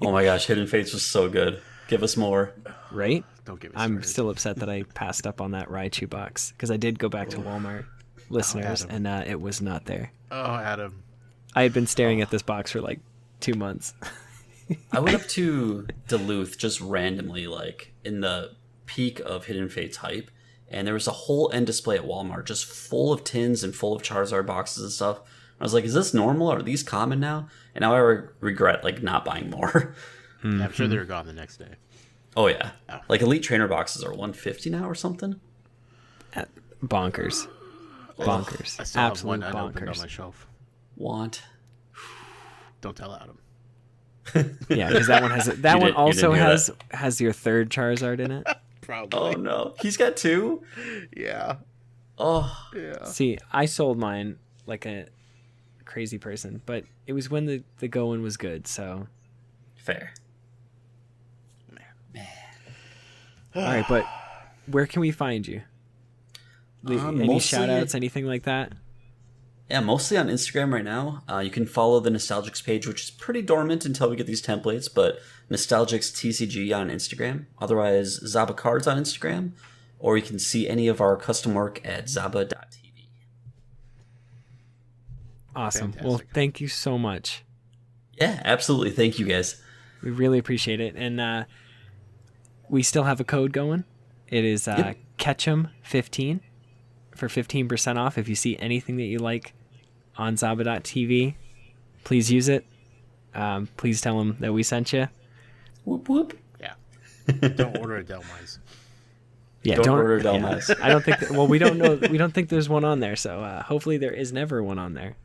Oh my gosh, Hidden Fates was so good. Give us more. Right? Don't get me I'm started. still upset that I passed up on that Raichu box, because I did go back to Walmart, listeners, Adam. and it was not there. Oh, Adam. I had been staring at this box for like 2 months. I went up to Duluth just randomly, like in the peak of Hidden Fates hype, and there was a whole end display at Walmart just full of tins and full of Charizard boxes and stuff. I was like, is this normal? Are these common now? And now I regret like not buying more. Yeah, I'm sure they were gone the next day. Oh yeah. Like Elite Trainer boxes are $150 now or something. Bonkers. Bonkers. I still have Absolute one unopened on bonkers. my shelf. Want. Don't tell Adam. Yeah, because that one has that You one didn't also hear has your third Charizard in it. Probably. Oh no. He's got 2? Yeah. Oh. Yeah. See, I sold mine like a crazy person, but it was when the going was good, so Fair. all right, but where can we find you? Any mostly- shout outs, anything like that? Yeah, mostly on Instagram right now. You can follow the Nostalgix page, which is pretty dormant until we get these templates, but Nostalgix TCG on Instagram. Otherwise, Zaba Cards on Instagram. Or you can see any of our custom work at zaba.tv. Awesome. Fantastic. Well, thank you so much. Yeah, absolutely. Thank you, guys. We really appreciate it. And we still have a code going. It is Yep. Ketchum15 for 15% off. If you see anything that you like on Zaba.tv, please use it. Please tell them that we sent you. Whoop, whoop. Yeah. Don't order a Delmise. Yeah, Don't order Delmas. I don't think. Well, we don't know. We don't think there's one on there. So hopefully there is never one on there.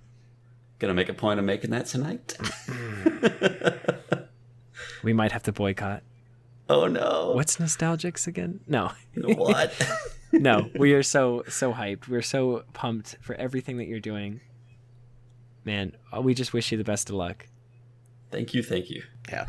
Gonna make a point of making that tonight. We might have to boycott. Oh no. What's Nostalgix again? No, What? no. We are so hyped. We're so pumped for everything that you're doing. man, we just wish you the best of luck. Thank you. Yeah.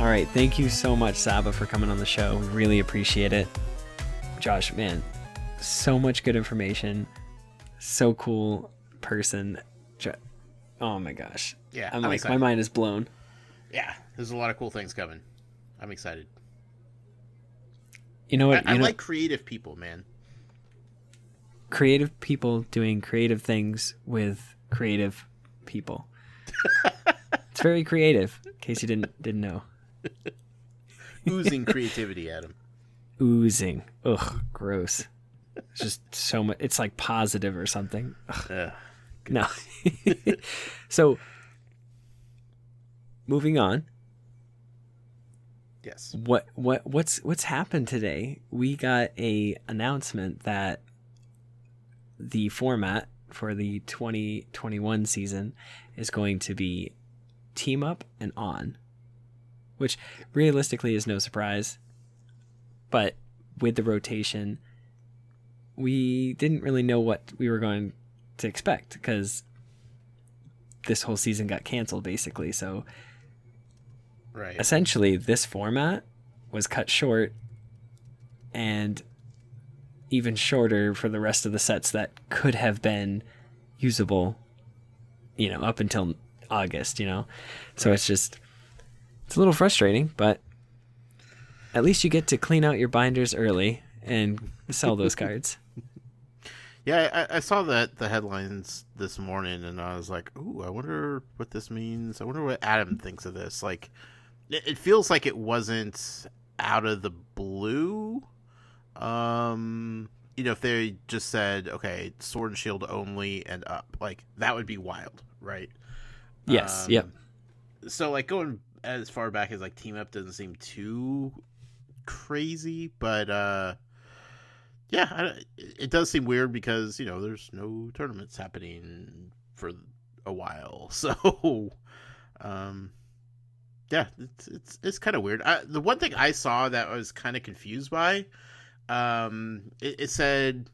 All right, thank you so much, Saba, for coming on the show. We really appreciate it. Josh, man, so much good information. So cool person. Oh my gosh. Yeah, I'm I'm like, excited. my mind is blown. Yeah, there's a lot of cool things coming. I'm excited. You know what? I like creative people, man. Creative people doing creative things with creative people. It's very creative, in case you didn't know. Oozing creativity, Adam. Oozing. Ugh, gross. It's just so much. It's like positive or something. Ugh. No. So, moving on. Yes. What's happened today? We got a announcement that the format for the 2021 season is going to be team up and on, which realistically is no surprise. But with the rotation, we didn't really know what we were going to expect because this whole season got canceled basically. So right. Essentially this format was cut short and even shorter for the rest of the sets that could have been usable, up until August, So it's a little frustrating, but at least you get to clean out your binders early and sell those cards. Yeah, I saw the headlines this morning, and I was like, "Ooh, I wonder what this means. I wonder what Adam thinks of this." Like, it feels like it wasn't out of the blue. If they just said, "Okay, Sword and Shield only and up," like that would be wild, right? Yes. Yep. So, like, going as far back as like Team Up doesn't seem too crazy, but yeah, it does seem weird because there's no tournaments happening for a while, so yeah, it's kind of weird. The one thing I saw that I was kind of confused by, it said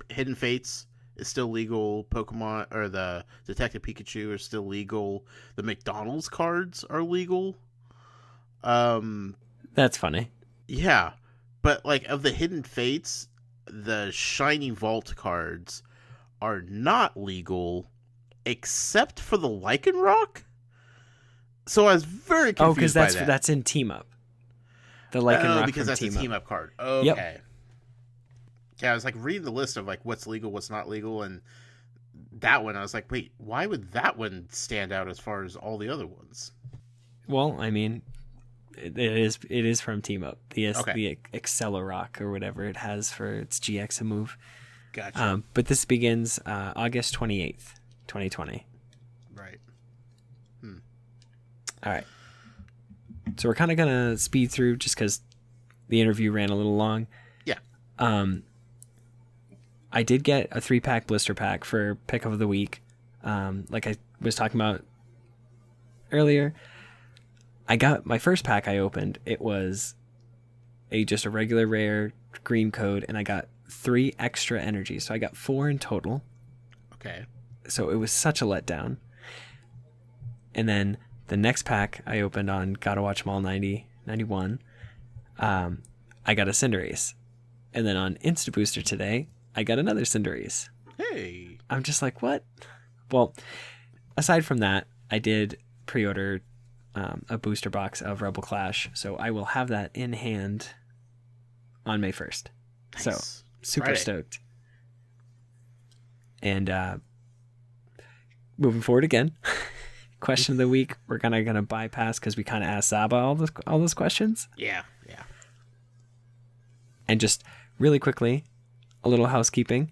Hidden Fates is still legal. Pokemon or the Detective Pikachu are still legal. The McDonald's cards are legal. That's funny. Yeah, but like of the Hidden Fates, the Shiny Vault cards are not legal except for the Lycanroc. So I was very confused by that. That's in Team Up. The Lycanroc because that's a Team Up card. Okay. Yep. Yeah, I was like reading the list of like what's legal, what's not legal, and that one I was like, wait, why would that one stand out as far as all the other ones? Well, I mean, it is from Team Up. The Accelerock or whatever it has for its GX move. Gotcha. But this begins August 28th, 2020. Right. All right. So we're kind of gonna speed through just because the interview ran a little long. Yeah. I did get a 3-pack blister pack for pick of the week. Like I was talking about earlier, I got my first pack I opened. It was just a regular rare green code, and I got 3 extra energies. So I got 4 in total. Okay. So it was such a letdown. And then the next pack I opened on Gotta Watch 'Em All 91, I got a Cinderace. And then on Insta Booster today, I got another Cinderace. Hey. I'm just like, what? Well, aside from that, I did pre-order a booster box of Rebel Clash, so I will have that in hand on May 1st. Nice. So, super Friday. stoked. And moving forward again, question of the week, we're gonna bypass because we kind of asked Saba all those questions. Yeah. And just really quickly, a little housekeeping.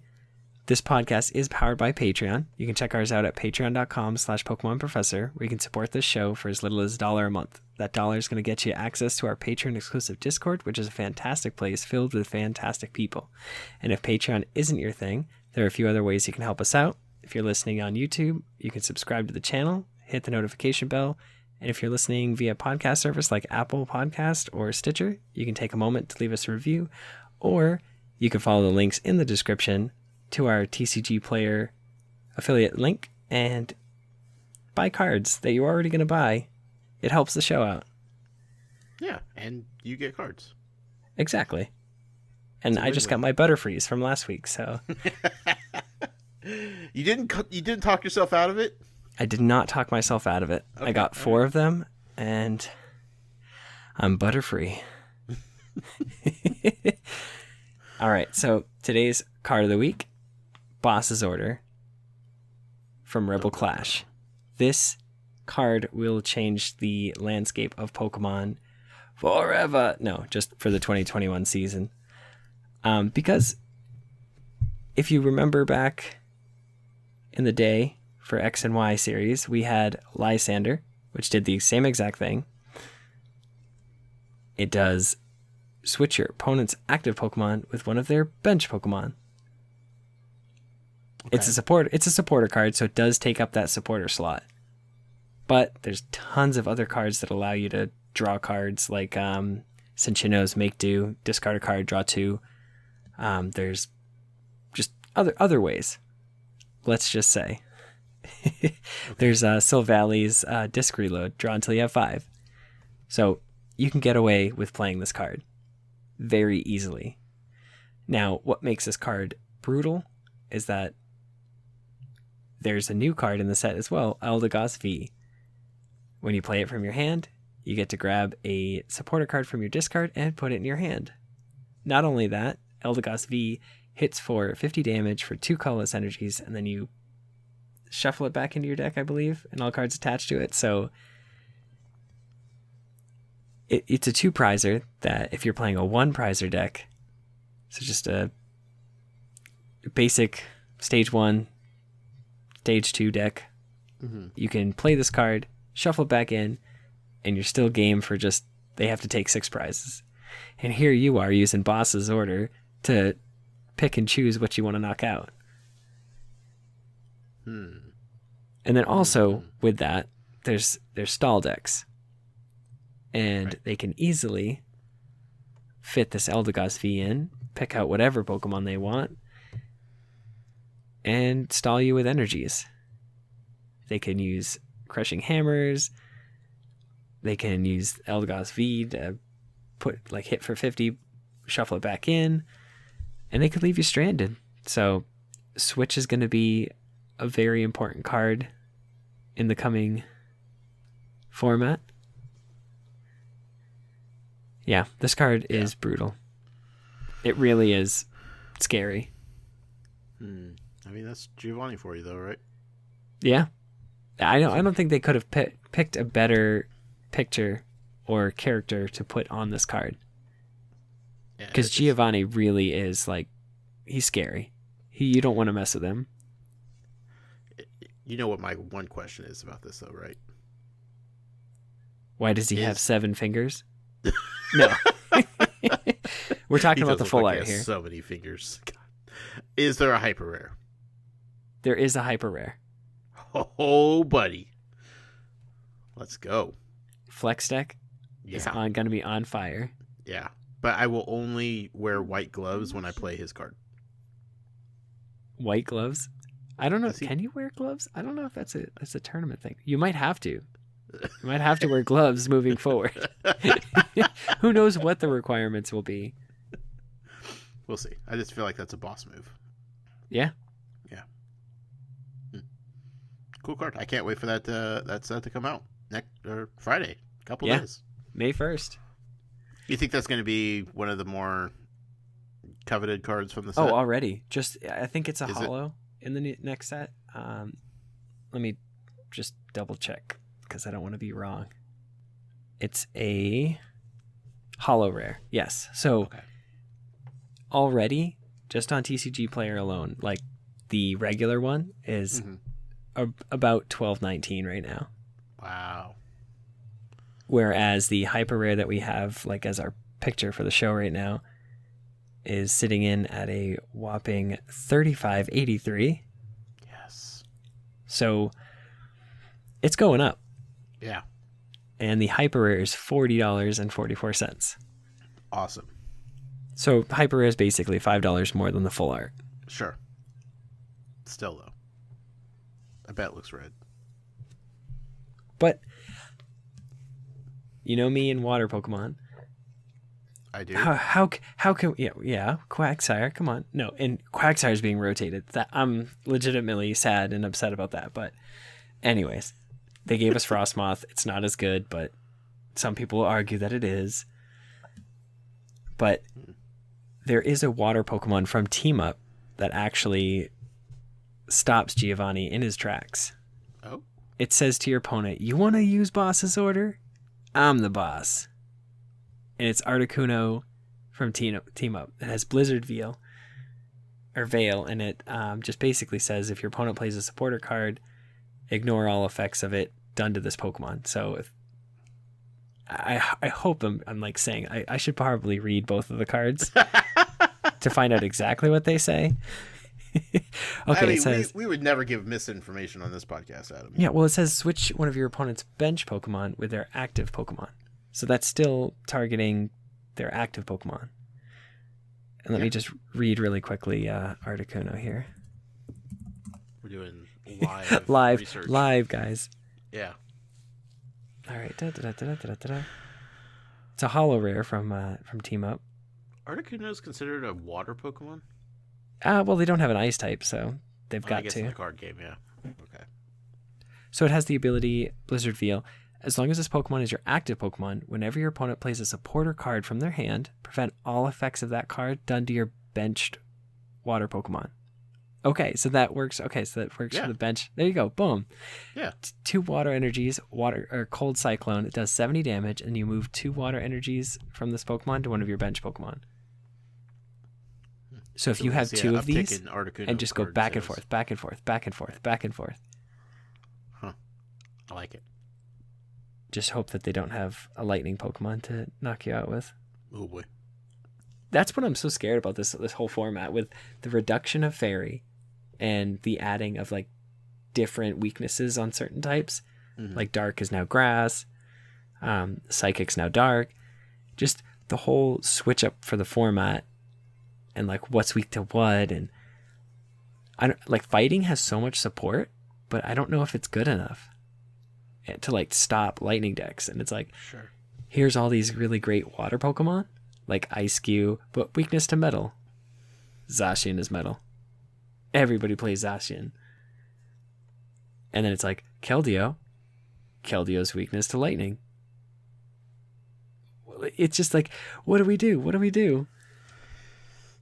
This podcast is powered by Patreon. You can check ours out at patreon.com/PokemonProfessor, where you can support this show for as little as $1 a month. That $1 is going to get you access to our Patreon exclusive Discord, which is a fantastic place filled with fantastic people. And if Patreon isn't your thing, There are a few other ways you can help us out. If you're listening on YouTube, you can subscribe to the channel, hit the notification bell, and if you're listening via podcast service like Apple Podcast or Stitcher, you can take a moment to leave us a review, or you can follow the links in the description to our TCG Player affiliate link and buy cards that you're already going to buy. It helps the show out. Yeah, and you get cards. Exactly. And I just got my Butterfrees from last week, so You didn't talk yourself out of it? I did not talk myself out of it. Okay, I got 4 of them, and I'm Butterfree. All right, so today's card of the week, Boss's Order from Rebel Clash. This card will change the landscape of Pokemon forever. No, just for the 2021 season. Because if you remember back in the day for X and Y series, we had Lysander, which did the same exact thing. It does switch your opponent's active Pokemon with one of their bench Pokemon. Okay. It's a supporter card, so it does take up that supporter slot. But there's tons of other cards that allow you to draw cards, like Cinccino's Make Do, discard a card, draw 2. There's just other ways. Let's just say. Okay. There's Silvalley's Disc Reload, draw until you have 5. So you can get away with playing this card very easily. Now, what makes this card brutal is that there's a new card in the set as well, Eldegoss V. When you play it from your hand, you get to grab a supporter card from your discard and put it in your hand. Not only that, Eldegoss V hits for 50 damage for 2 colorless energies, and then you shuffle it back into your deck, I believe, and all cards attached to it. So it's a 2-prizer that if you're playing a 1-prizer deck, so just a basic stage 1, stage 2 deck, you can play this card, shuffle it back in, and you're still game for just, they have to take 6 prizes. And here you are using Boss's Order to pick and choose what you want to knock out. And then also with that, there's stall decks. And they can easily fit this Eldegoss V in, pick out whatever Pokemon they want, and stall you with energies. They can use Crushing Hammers. They can use Eldegoss V to hit for 50, shuffle it back in, and they could leave you stranded. So Switch is going to be a very important card in the coming format. Yeah, this card is brutal. It really is scary. I mean, that's Giovanni for you, though, right? Yeah. I don't think they could have picked a better picture or character to put on this card. Because Giovanni really is, he's scary. You don't want to mess with him. You know what my one question is about this, though, right? Why does he have 7 fingers? No. We're talking about the full art here. So many fingers. God. Is there a hyper rare? There is a hyper rare. Oh, buddy. Let's go. Flex deck is going to be on fire. Yeah. But I will only wear white gloves when I play his card. White gloves? I don't know. Can you wear gloves? I don't know if that's a tournament thing. You might have to. You might have to wear gloves moving forward. Who knows what the requirements will be? We'll see. I just feel like that's a boss move. Yeah. Yeah. Cool card. I can't wait for that set to come out next Friday. A couple days. May 1st. You think that's going to be one of the more coveted cards from the set? Oh, already. I think it's a holo in the next set. Let me just double check because I don't want to be wrong. It's a holo rare. Yes. So already, just on TCG Player alone, the regular one is about $12.19 right now. Wow. Whereas the hyper rare that we have as our picture for the show right now is sitting in at a whopping $35.83. Yes. So it's going up. Yeah. And the hyper rare is $40.44. Awesome. So hyper rare is basically $5 more than the full art. Sure. Still though, I bet it looks red. But you know me and water Pokemon. I do. How can Quagsire, come on. No, and Quagsire is being rotated. That I'm legitimately sad and upset about that. But anyways, they gave us Frostmoth. It's not as good, but some people argue that it is. But there is a water Pokemon from Team Up that actually stops Giovanni in his tracks. Oh. It says to your opponent, "You want to use boss's order? I'm the boss." And it's Articuno from Team Up. It has Blizzard Veil, and it just basically says if your opponent plays a supporter card, ignore all effects of it done to this Pokemon. So if I hope I'm like saying I should probably read both of the cards to find out exactly what they say. Okay, I mean, it says we would never give misinformation on this podcast, Adam. yeah. Well, it says switch one of your opponent's bench Pokemon with their active Pokemon. So that's still targeting their active Pokemon. And let me just read really quickly Articuno here. We're doing live research. Live, guys. Yeah. All right. It's a holo rare from Team Up. Articuno is considered a water Pokemon? Well, they don't have an ice type, so they've I got guess to. in the card game, yeah. Okay. So it has the ability Blizzard Veil. As long as this Pokemon is your active Pokemon, whenever your opponent plays a supporter card from their hand, prevent all effects of that card done to your benched water Pokemon. Okay, so that works. Okay, so that works for the bench. There you go. Boom. Yeah. 2 water energies, water or cold cyclone. It does 70 damage, and you move 2 water energies from this Pokemon to one of your bench Pokemon. So if you have 2 of these, and just go back and forth, back and forth, back and forth, back and forth. Huh. I like it. Just hope that they don't have a lightning Pokemon to knock you out with. Oh boy. That's what I'm so scared about this whole format, with the reduction of fairy and the adding of like different weaknesses on certain types. Mm-hmm. Like dark is now grass, psychic's now dark. Just the whole switch up for the format and like what's weak to what. And I don't, like fighting has so much support, but I don't know if it's good enough to like stop lightning decks. And it's like, sure, here's all these really great water Pokemon like Ice-Q, but weakness to metal. Zacian is metal. Everybody plays Zacian. And then it's like Keldeo. Keldeo's weakness to lightning. It's just like, what do we do? What do we do?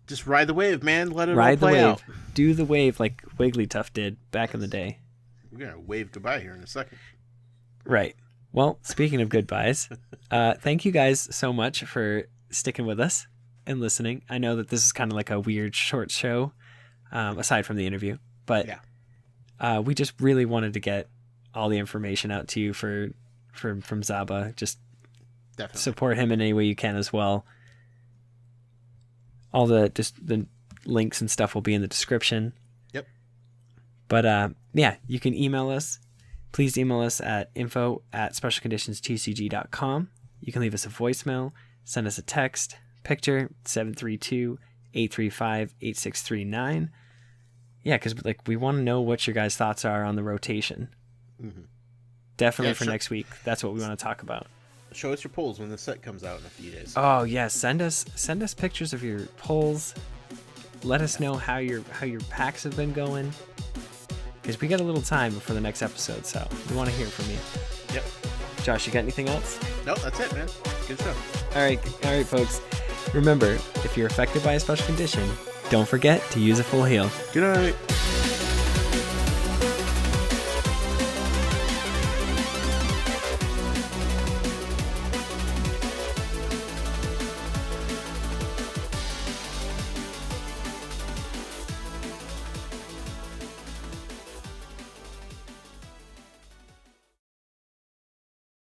Just ride the wave, man. Let it Ride all play the wave. out. Do the wave like Wigglytuff did back in the day. We're going to wave goodbye here in a second. Right. Well, speaking of goodbyes, thank you guys so much for sticking with us and listening. I know that this is kind of like a weird short show, aside from the interview, but we just really wanted to get all the information out to you from Zaba. Just definitely support him in any way you can as well. All the links and stuff will be in the description. Yep. But yeah, you can email us. Please email us at info@specialconditionstcg.com. You can leave us a voicemail, send us a text, picture, 732-835-8639. Yeah, because like we want to know what your guys' thoughts are on the rotation. Mm-hmm. Definitely for next week. That's what we want to talk about. Show us your polls when the set comes out in a few days. Oh yeah, send us pictures of your polls. Let us know how your packs have been going. Because we got a little time before the next episode, so we want to hear from you. Yep. Josh, you got anything else? No, that's it, man. Good stuff. All right, folks. Remember, if you're affected by a special condition, don't forget to use a full heal. Good night.